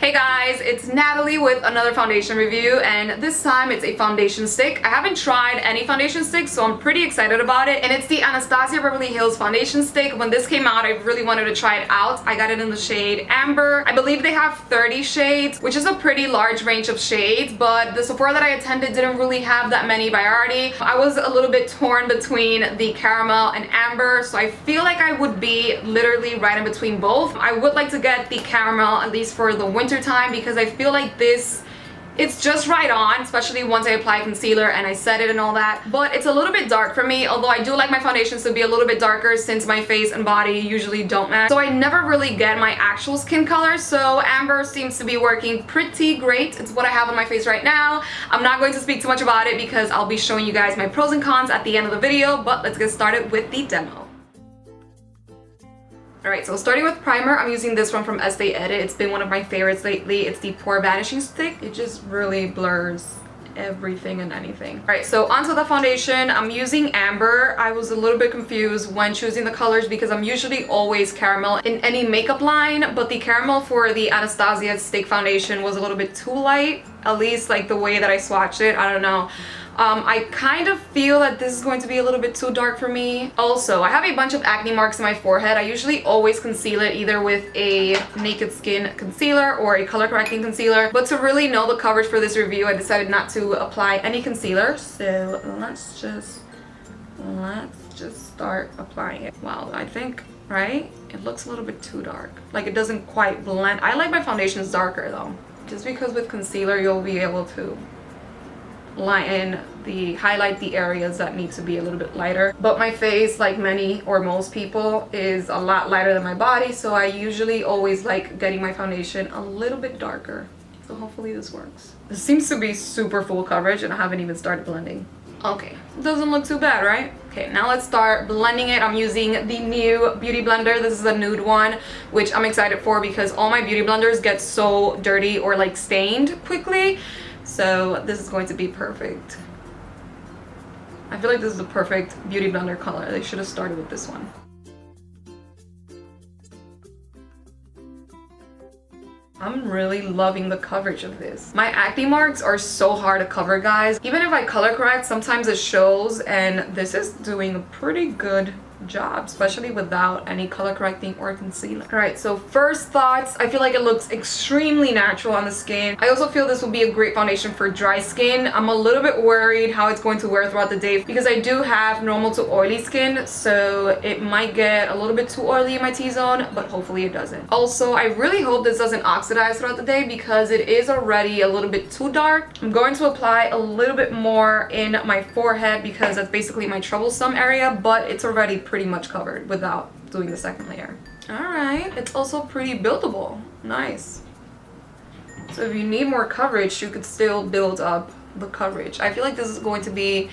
Hey guys, it's Natalie with another foundation review, and this time it's a foundation stick. I haven't tried any foundation sticks, so I'm pretty excited about it, and it's the Anastasia Beverly Hills foundation stick. When this came out, I really wanted to try it out. I got it in the shade Amber. I believe they have 30 shades, which is a pretty large range of shades, but the Sephora that I attended didn't really have that many variety. I was a little bit torn between the caramel and amber, so I feel like I would be literally right in between both. I would like to get the caramel, at least for the winter time, because I feel like it's just right on, especially once I apply concealer and I set it and all that. But it's a little bit dark for me, although I do like my foundations to be a little bit darker since my face and body usually don't match. So I never really get my actual skin color, so amber seems to be working pretty great. It's what I have on my face right now. I'm not going to speak too much about it because I'll be showing you guys my pros and cons at the end of the video, but let's get started with the demo. Alright, so starting with primer, I'm using this one from Estee Edit. It's been one of my favorites lately. It's the Pore Vanishing Stick. It just really blurs everything and anything. Alright, so onto the foundation. I'm using Amber. I was a little bit confused when choosing the colors because I'm usually always caramel in any makeup line, but the caramel for the Anastasia Stick foundation was a little bit too light, at least like the way that I swatched it. I don't know. I kind of feel that this is going to be a little bit too dark for me. Also, I have a bunch of acne marks in my forehead. I usually always conceal it either with a naked skin concealer or a color correcting concealer. But to really know the coverage for this review, I decided not to apply any concealer. So let's just start applying it. Wow, I think, right? It looks a little bit too dark. Like it doesn't quite blend. I like my foundations darker though. Just because with concealer, you'll be able to highlight the areas that need to be a little bit lighter, but my face, like many or most people, is a lot lighter than my body, so I usually always like getting my foundation a little bit darker. So hopefully this works. This seems to be super full coverage and I haven't even started blending. Okay, doesn't look too bad, right? Okay, now let's start blending it. I'm using the new beauty blender. This is a nude one, which I'm excited for because all my beauty blenders get so dirty or like stained quickly. So this is going to be perfect. I feel like this is the perfect beauty blender color. They should have started with this one. I'm really loving the coverage of this. My acne marks are so hard to cover, guys. Even if I color correct, sometimes it shows, and this is doing a pretty good job, especially without any color correcting or concealer. All right, so first thoughts, I feel like it looks extremely natural on the skin. I also feel this will be a great foundation for dry skin. I'm a little bit worried how it's going to wear throughout the day because I do have normal to oily skin, so it might get a little bit too oily in my T-zone, but hopefully it doesn't. Also, I really hope this doesn't oxidize throughout the day because it is already a little bit too dark. I'm going to apply a little bit more in my forehead because that's basically my troublesome area, but it's already pretty much covered without doing the second layer. All right, it's also pretty buildable. Nice. So if you need more coverage, you could still build up the coverage. I feel like this is going to be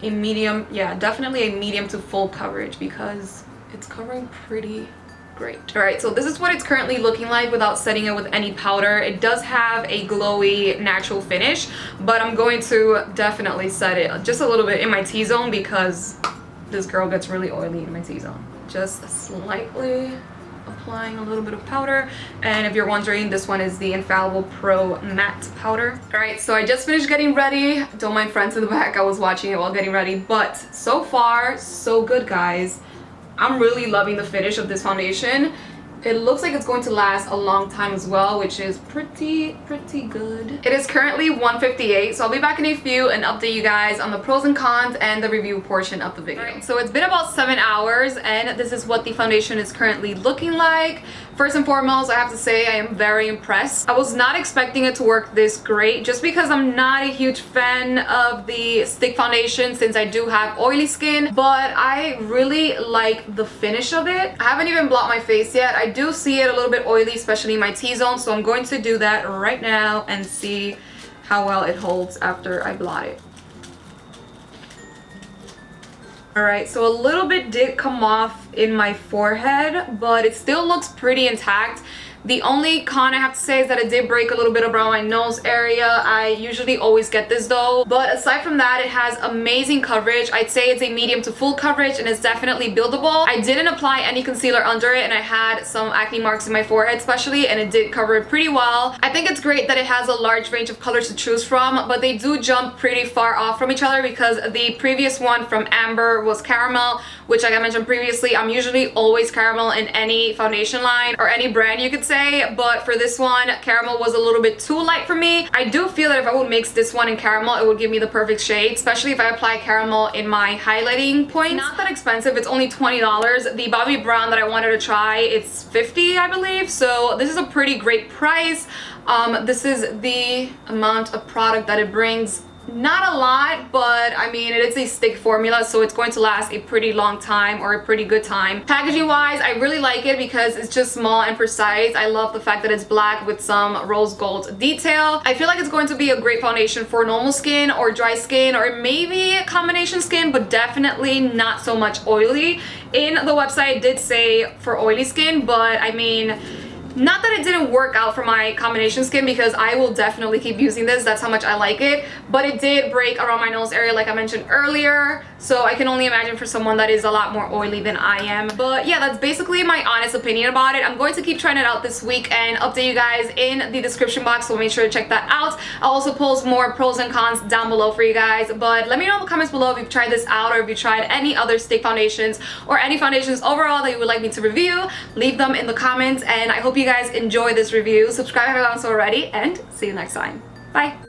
a medium, yeah, definitely a medium to full coverage because it's covering pretty great. All right, so this is what it's currently looking like without setting it with any powder. It does have a glowy natural finish, but I'm going to definitely set it just a little bit in my T-zone because this girl gets really oily in my T-zone. Just slightly applying a little bit of powder. And if you're wondering, this one is the Infallible Pro Matte Powder. All right, so I just finished getting ready. Don't mind friends in the back. I was watching it while getting ready. But so far, so good, guys. I'm really loving the finish of this foundation. It looks like it's going to last a long time as well, which is pretty good. It is currently 1:58, so I'll be back in a few and update you guys on the pros and cons and the review portion of the video. Right, so it's been about 7 hours and this is what the foundation is currently looking like. First and foremost, I have to say I am very impressed. I was not expecting it to work this great just because I'm not a huge fan of the stick foundation since I do have oily skin, but I really like the finish of it. I haven't even blocked my face yet. I do see it a little bit oily, especially in my T-zone, so I'm going to do that right now and see how well it holds after I blot it. Alright, so a little bit did come off in my forehead, but it still looks pretty intact. The only con I have to say is that it did break a little bit around my nose area. I usually always get this though, but aside from that, it has amazing coverage. I'd say it's a medium to full coverage and it's definitely buildable. I didn't apply any concealer under it and I had some acne marks in my forehead especially, and it did cover it pretty well. I think it's great that it has a large range of colors to choose from, but they do jump pretty far off from each other because the previous one from Amber was caramel, which like I mentioned previously, I'm usually always caramel in any foundation line or any brand you could say, but for this one, caramel was a little bit too light for me. I do feel that if I would mix this one in caramel, it would give me the perfect shade, especially if I apply caramel in my highlighting points. Not that expensive, it's only $20. The Bobbi Brown that I wanted to try, it's $50 I believe, so this is a pretty great price. This is the amount of product that it brings. Not a lot, but I mean it is a stick formula, so it's going to last a pretty long time, or a pretty good time. Packaging wise, I really like it because it's just small and precise. I love the fact that it's black with some rose gold detail. I feel like it's going to be a great foundation for normal skin or dry skin or maybe combination skin, but definitely not so much oily. In the website it did say for oily skin, but I mean, not that it didn't work out for my combination skin because I will definitely keep using this. That's how much I like it. But it did break around my nose area like I mentioned earlier. So I can only imagine for someone that is a lot more oily than I am. But yeah, that's basically my honest opinion about it. I'm going to keep trying it out this week and update you guys in the description box, so make sure to check that out. I'll also post more pros and cons down below for you guys. But let me know in the comments below if you've tried this out or if you tried any other stick foundations or any foundations overall that you would like me to review. Leave them in the comments, and I hope you guys enjoy this review. Subscribe if you haven't so already, and see you next time. Bye!